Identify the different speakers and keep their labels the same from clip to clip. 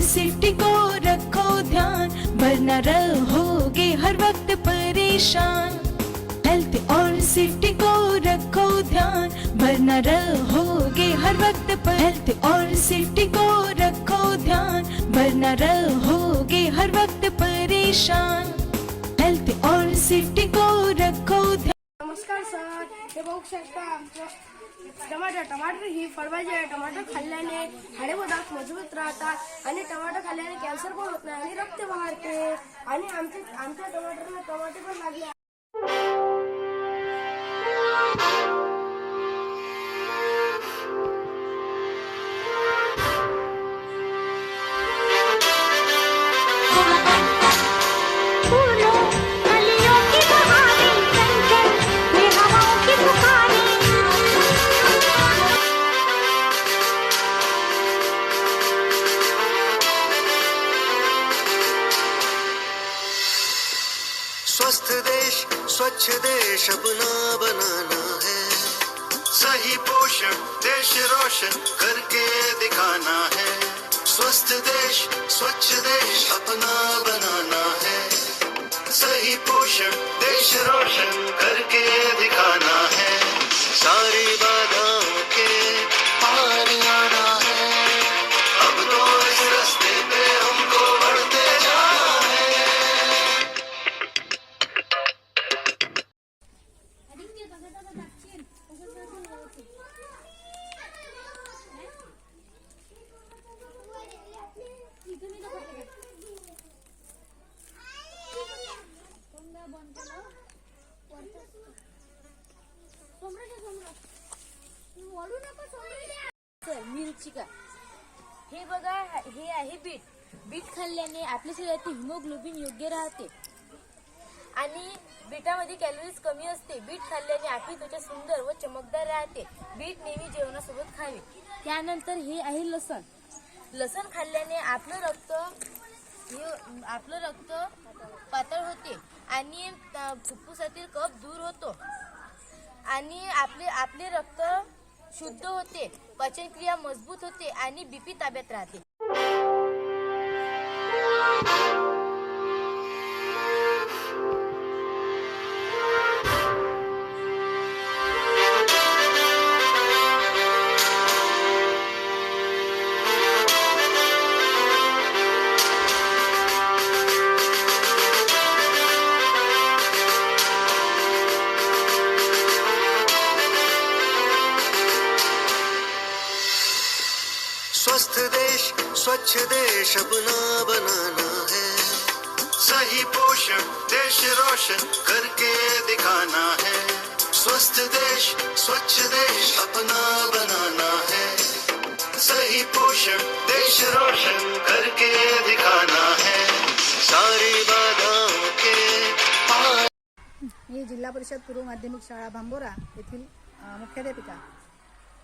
Speaker 1: Safety को रखो ध्यान, वरना रहोगे हर वक्त परेशान। हेल्थ और सेफ्टी को रखो ध्यान, वरना रहोगे हर वक्त हेल्थ और सेफ्टी को रखो ध्यान, वरना रहोगे हर वक्त परेशान। हेल्थ और सेफ्टी को रखो ध्यान।
Speaker 2: नमस्कार सर, हे बघू शकता आमचं टमाटर ही फळभाजी आहे। टमाटर खाल्ल्याने हाडे पदार्थ मजबूत राहतात आणि टमाटर खाल्ल्याने कॅन्सर पण होत नाही आणि रक्त वाढते आणि आमच्या टमाटरला टमाटे पण लागले।
Speaker 3: स्वस्थ देश स्वच्छ देश अपना बनाना है, सही पोषण देश रोशन करके दिखाना है। स्वस्थ देश स्वच्छ देश अपना बनाना है, सही पोषण देश रोशन करके दिखाना है। सारी बाधाओं के पार आना है, अब तो इस रास्ते पे हमको बढ़ते जाना है।
Speaker 4: मिरची का हे बघा, हे आहे बीट। बीट खाल्ल्याने आपल्या शरीरातील हिमोग्लोबिन योग्य राहते आणि बीटामध्ये कॅलरीज कमी असते। बीट खाल्ल्याने आपली त्वचा सुंदर व चमकदार राहते। बीट नेहमी जेवणासोबत खावे। त्यानंतर हे आहे लसण। लसण खाल्ल्याने आपलं रक्त पातळ होते आणि फुफ्फुसातील कफ दूर होतो आणि आपले रक्त शुद्ध होते, पचनक्रिया मजबूत होते आणि बीपी ताब्यात राहते।
Speaker 3: स्वस्थ देश स्वच्छ देश अपना बनाना है, सही पोषण देश रोशन करके दिखाना है। स्वस्थ देश स्वच्छ देश अपना बनाना है, सही पोषण देश रोशन करके दिखाना है। सारी बाधाओं के पार।
Speaker 5: मी जिल्हा परिषद पूर्व माध्यमिक शाळा भांबोरा येथील मुख्याध्यापिका।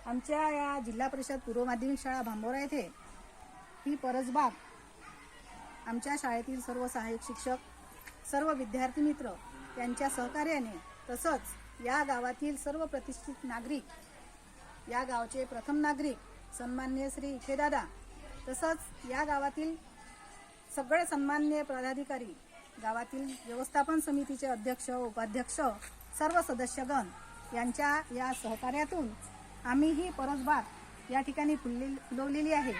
Speaker 5: आमच्या या जिल्हा परिषद पूर्व माध्यमिक शाळा भांबोरा येथे ही परसबाग आमच्या शाळेतील सर्व सहाय्यक शिक्षक, सर्व विद्यार्थी मित्र यांच्या सहकार्याने, तसंच या गावातील सर्व प्रतिष्ठित नागरिक, या गावचे प्रथम नागरिक सन्माननीय श्री इखेदादा, तसंच या गावातील सगळे सन्माननीय पदाधिकारी, गावातील व्यवस्थापन समितीचे अध्यक्ष, उपाध्यक्ष, सर्व सदस्यगण यांच्या या सहकार्यातून आम्ही ही परसबाग या ठिकाणी फुलवलेली आहे।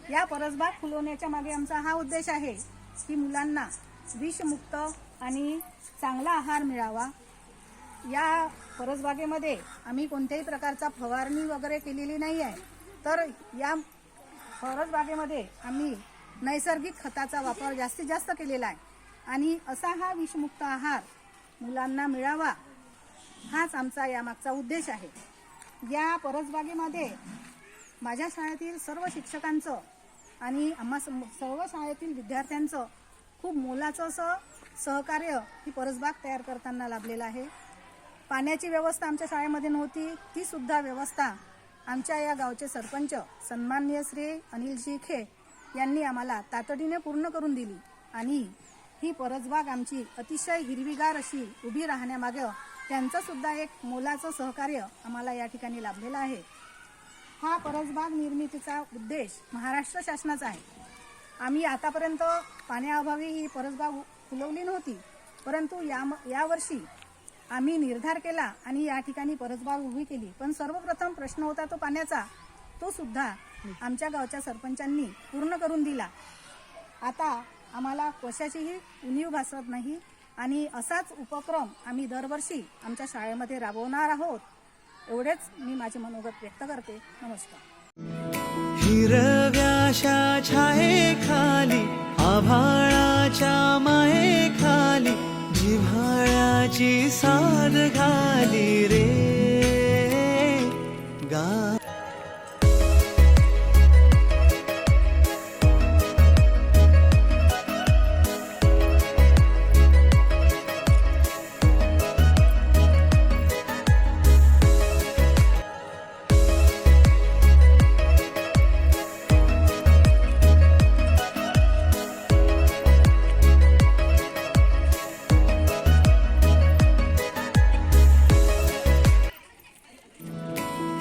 Speaker 5: या परसबाग फुलवण्याच्या मागे आमचा हा उद्देश आहे की मुलांना विषमुक्त आणि चांगला आहार मिळावा। या परसबागेमध्ये आम्ही कोणत्याही प्रकारचा फवारणी वगैरे केलेली नाही आहे, तर या परसबागेमध्ये आम्ही नैसर्गिक खताचा वापर जास्तीत जास्त केलेला आहे आणि असा हा विषमुक्त आहार मुलांना मिळावा, हाच आमचा यामागचा उद्देश आहे। या परसबागेमध्ये माझ्या शाळेतील सर्व शिक्षकांचं आणि आम्हा सर्व शाळेतील विद्यार्थ्यांचं खूप मोलाचं असं सहकार्य ही परसबाग तयार करताना लाभलेलं आहे। पाण्याची व्यवस्था आमच्या शाळेमध्ये नव्हती, ती सुद्धा व्यवस्था आमच्या या गावचे सरपंच सन्माननीय श्री अनिल शिखे यांनी आम्हाला तातडीने पूर्ण करून दिली आणि ही परसबाग आमची अतिशय हिरवीगार अशी उभी राहण्यामागे त्यांचं सुद्धा एक मोलाचं सहकार्य आम्हाला या ठिकाणी लाभलेलं आहे। हा परसबाग निर्मितीचा उद्देश महाराष्ट्र शासनाचा आहे, आम्ही आतापर्यंत पाण्याअभावी ही परसबाग फुलवली नव्हती, परंतु यावर्षी आम्ही निर्धार केला आणि या ठिकाणी परसबाग उभी केली. पण सर्वप्रथम प्रश्न होता तो पाण्याचा, तो सुद्धा आमच्या गावच्या सरपंचांनी पूर्ण करून दिला. आता आम्हाला कशाचीही उणीव भासत नाही आणि असाच उपक्रम आम्ही दरवर्षी आमच्या शाळेमध्ये राबवणार आहोत. एवढेच मी माझे मनोगत व्यक्त करते. नमस्कार.
Speaker 6: हिरव्याशा छायेखाली आभाळाच्या मायेखाली जिव्हाळ्याची साद घाली रे गा.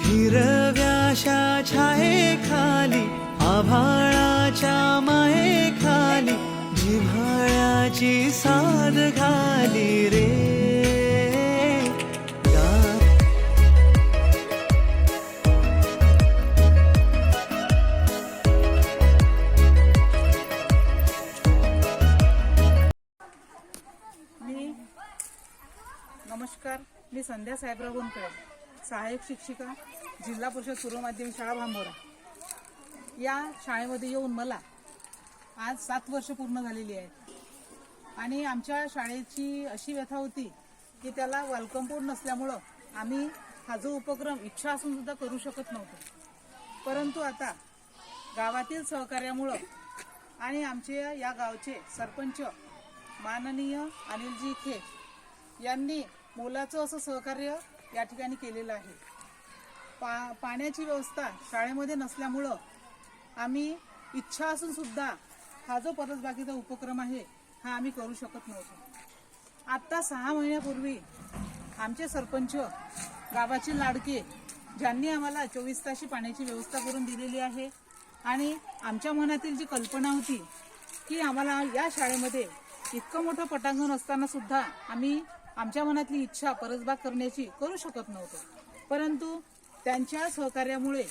Speaker 6: हिरव्याशा छायेखाली आभाळाच्या मायेखाली जिव्हाळ्याची साद घाली रे गा.
Speaker 7: नमस्कार, मी संध्या साहेबराव गोंदकडे, सहाय्यक शिक्षिका, जिल्हा परिषद पूर्व माध्यमिक शाळा भांबोरा. या शाळेमध्ये येऊन मला आज 7 वर्ष पूर्ण झालेली आहेत आणि आमच्या शाळेची अशी व्यथा होती की त्याला वेलकम नसल्यामुळं आम्ही हा जो उपक्रम इच्छा असून सुद्धा करू शकत नव्हतो. परंतु आता गावातील सहकार्यामुळं आणि आमचे या गावचे सरपंच माननीय अनिलजी खे यांनी मोलाचं असं सहकार्य या ठिकाणी केलेलं आहे. पाण्याची व्यवस्था शाळेमध्ये नसल्यामुळं आम्ही इच्छा असून सुद्धा हा जो परसबागीचा उपक्रम आहे हा आम्ही करू शकत नव्हतो. आत्ता 6 महिन्यापूर्वी आमचे सरपंच गावाचे लाडके ज्यांनी आम्हाला 24 ताशी पाण्याची व्यवस्था करून दिलेली आहे आणि आमच्या मनातील जी कल्पना होती की आम्हाला या शाळेमध्ये इतकं मोठं पटांगण असताना सुद्धा आम्ही आमच्या मनातली इच्छा परसबाग करण्याची करू शकत नव्हतो. परंतु त्यांच्या सहकार्यामुळे,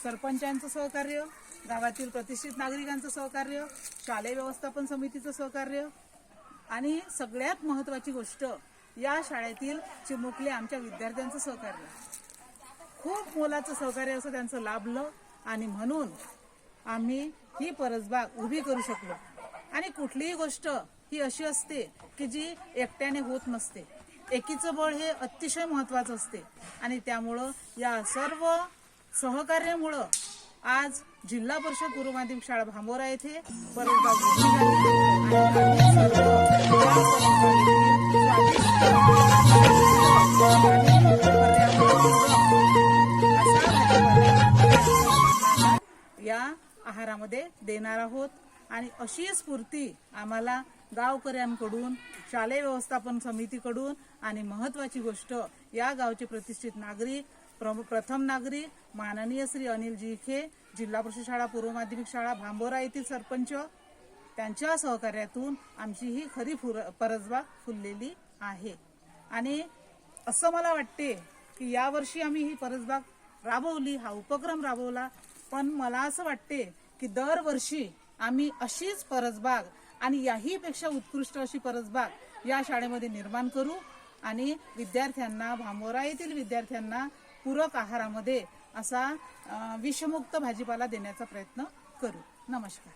Speaker 7: सरपंचांचं सहकार्य, गावातील प्रतिष्ठित नागरिकांचं सहकार्य, शालेय व्यवस्थापन समितीचं सहकार्य आणि सगळ्यात महत्त्वाची गोष्ट या शाळेतील चिमुकले आमच्या विद्यार्थ्यांचं सहकार्य, खूप मोलाचं सहकार्य असं त्यांचं लाभलं आणि म्हणून आम्ही ही परसबाग उभी करू शकलो. आणि कुठलीही गोष्ट ही अशी असते की जी एकट्याने होत नसते. एकीचं बळ हे अतिशय महत्वाचं असते आणि त्यामुळं या सर्व सहकार्यामुळं आज जिल्हा परिषद पूर्व माध्यमिक शाळा भांबोरा येथे परसबाग उभी झाली आणि आम्ही सर्व या परसबागेतील स्वादिष्ट आणि पर्यावरणपूरक असा भाजीपाला या आहारामध्ये देणार आहोत. आणि अशी स्फूर्ती आम्हाला गावकऱ्यांकडून, शालेय व्यवस्थापन समितीकडून आणि महत्वाची गोष्ट या गावचे प्रतिष्ठित नागरिक, प्रथम नागरिक माननीय श्री अनिलजी खे, जिल्हा परिषद शाळा पूर्व माध्यमिक शाळा भांबोरा येथील सरपंच, त्यांच्या सहकार्यातून आमची ही खरी परसबाग फुललेली आहे. आणि असं मला वाटते की यावर्षी आम्ही ही परसबाग राबवली, हा उपक्रम राबवला, पण मला असं वाटते की दरवर्षी आम्ही अशीच परसबाग आणि याहीपेक्षा उत्कृष्ट अशी परसबाग या शाळेमध्ये निर्माण करू आणि विद्यार्थ्यांना, भांबोरा येथील विद्यार्थ्यांना पूरक आहारामध्ये असा विषमुक्त भाजीपाला देण्याचा प्रयत्न करू. नमस्कार.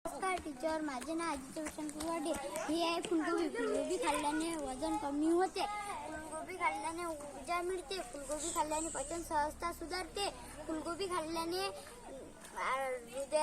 Speaker 8: नमस्कार टीचर, माझे नाव आदित्य भूषण कुवाडे. ही आहे फुलगोबी. फुलगोबी खाल्ल्याने वजन कमी होते, फुलगोबी खाल्ल्याने ऊर्जा मिळते, फुलगोबी खाल्ल्याने पचन सहजता सुधारते, फुलगोबी खाल्ल्याने हृदयाची